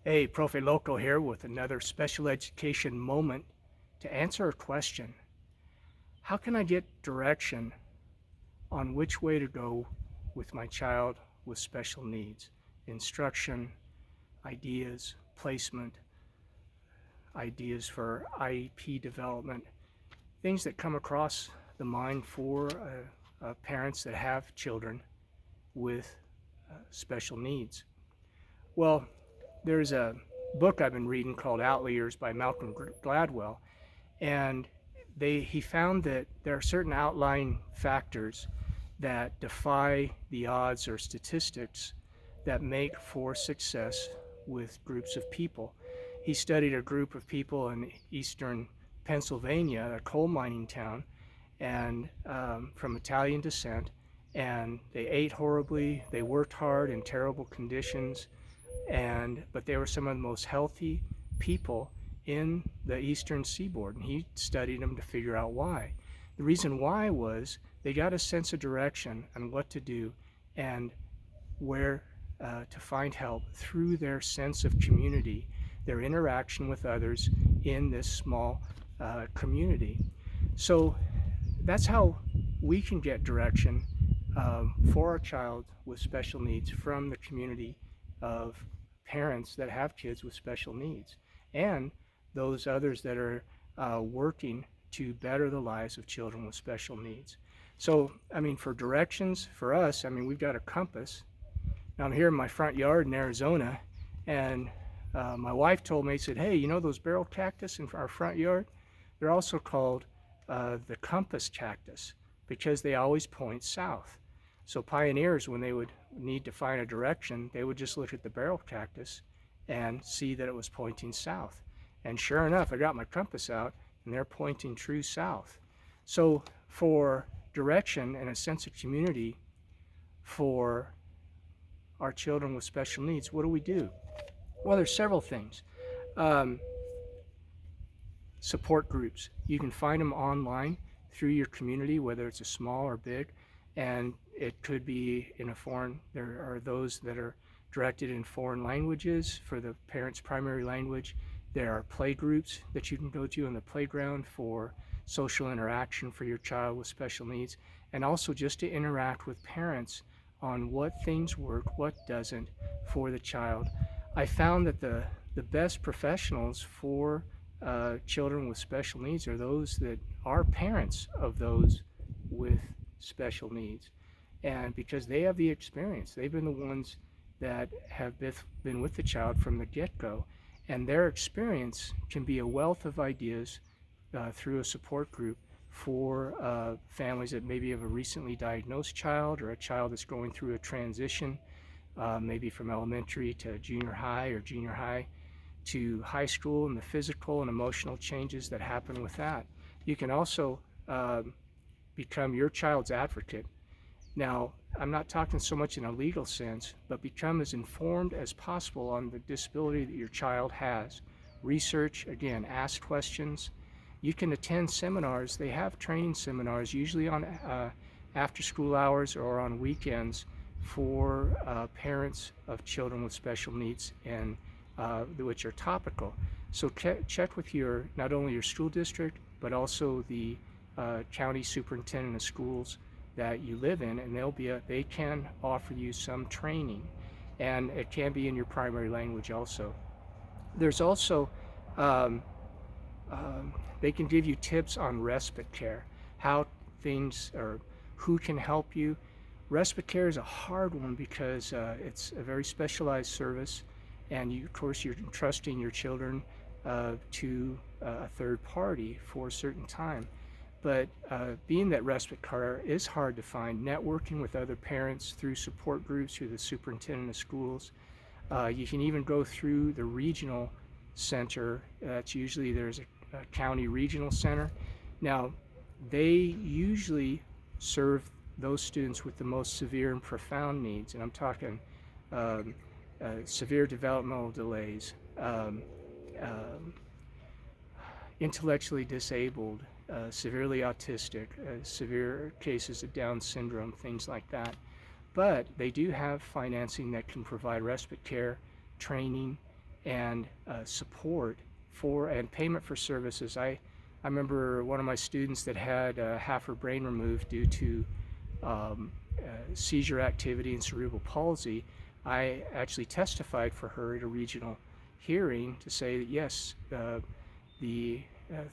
Hey, Profe Loco here with another special education moment to answer a question. How can I get direction on which way to go with my child with special needs? Instruction, ideas, placement, ideas for IEP development, things that come across the mind for parents that have children with special needs. Well, there's a book I've been reading called Outliers by Malcolm Gladwell, and he found that there are certain outlying factors that defy the odds or statistics that make for success with groups of people. He studied a group of people in eastern Pennsylvania, a coal mining town, and from Italian descent, and they ate horribly, they worked hard in terrible conditions, but they were some of the most healthy people in the eastern seaboard, and he studied them to figure out why. The reason why was they got a sense of direction on what to do and where to find help through their sense of community, their interaction with others in this small community. So that's how we can get direction for our child with special needs from the community of parents that have kids with special needs and those others that are working to better the lives of children with special needs. So, for directions for us, we've got a compass. Now, I'm here in my front yard in Arizona, and my wife told me, said, hey, you know those barrel cactus in our front yard? They're also called the compass cactus because they always point south. So pioneers, when they would need to find a direction, they would just look at the barrel cactus and see that it was pointing south. And sure enough, I got my compass out and they're pointing true south. So for direction and a sense of community for our children with special needs, what do? Well, there's several things. Support groups. You can find them online through your community, whether it's a small or big, and it could be in a foreign. There are those that are directed in foreign languages for the parent's primary language. There are play groups that you can go to in the playground for social interaction for your child with special needs, and also just to interact with parents on what things work, what doesn't for the child. I found that the best professionals for children with special needs are those that are parents of those with special needs. And because they have the experience, they've been the ones that have been with the child from the get-go, and their experience can be a wealth of ideas through a support group for families that maybe have a recently diagnosed child or a child that's going through a transition, maybe from elementary to junior high or junior high to high school, and the physical and emotional changes that happen with that. You can also become your child's advocate. Now, I'm not talking so much in a legal sense, but become as informed as possible on the disability that your child has. Research, again, ask questions. You can attend seminars. They have training seminars, usually on after school hours or on weekends for parents of children with special needs, and which are topical. So check with not only your school district, but also the county superintendent of schools that you live in, and they can offer you some training, and it can be in your primary language also. There's also they can give you tips on respite care, how things or who can help you. Respite care is a hard one because it's a very specialized service, and of course you're trusting your children to a third party for a certain time. But being that respite care is hard to find, networking with other parents through support groups, through the superintendent of schools. You can even go through the regional center. That's usually there's a county regional center. Now, they usually serve those students with the most severe and profound needs, and I'm talking severe developmental delays, intellectually disabled, severely autistic, severe cases of Down syndrome, things like that. But they do have financing that can provide respite care, training, and support for and payment for services. I remember one of my students that had half her brain removed due to seizure activity and cerebral palsy. I actually testified for her at a regional hearing to say that yes, the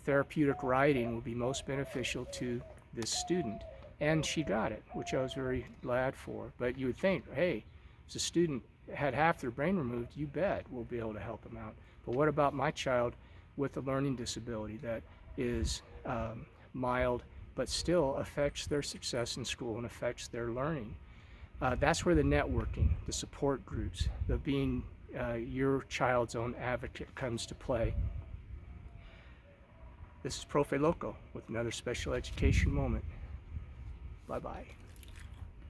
therapeutic riding will be most beneficial to this student. And she got it, which I was very glad for. But you would think, hey, if a student had half their brain removed, you bet we'll be able to help them out. But what about my child with a learning disability that is mild but still affects their success in school and affects their learning? That's where the networking, the support groups, the being your child's own advocate comes to play. This is Profe Loco with another special education moment. Bye-bye.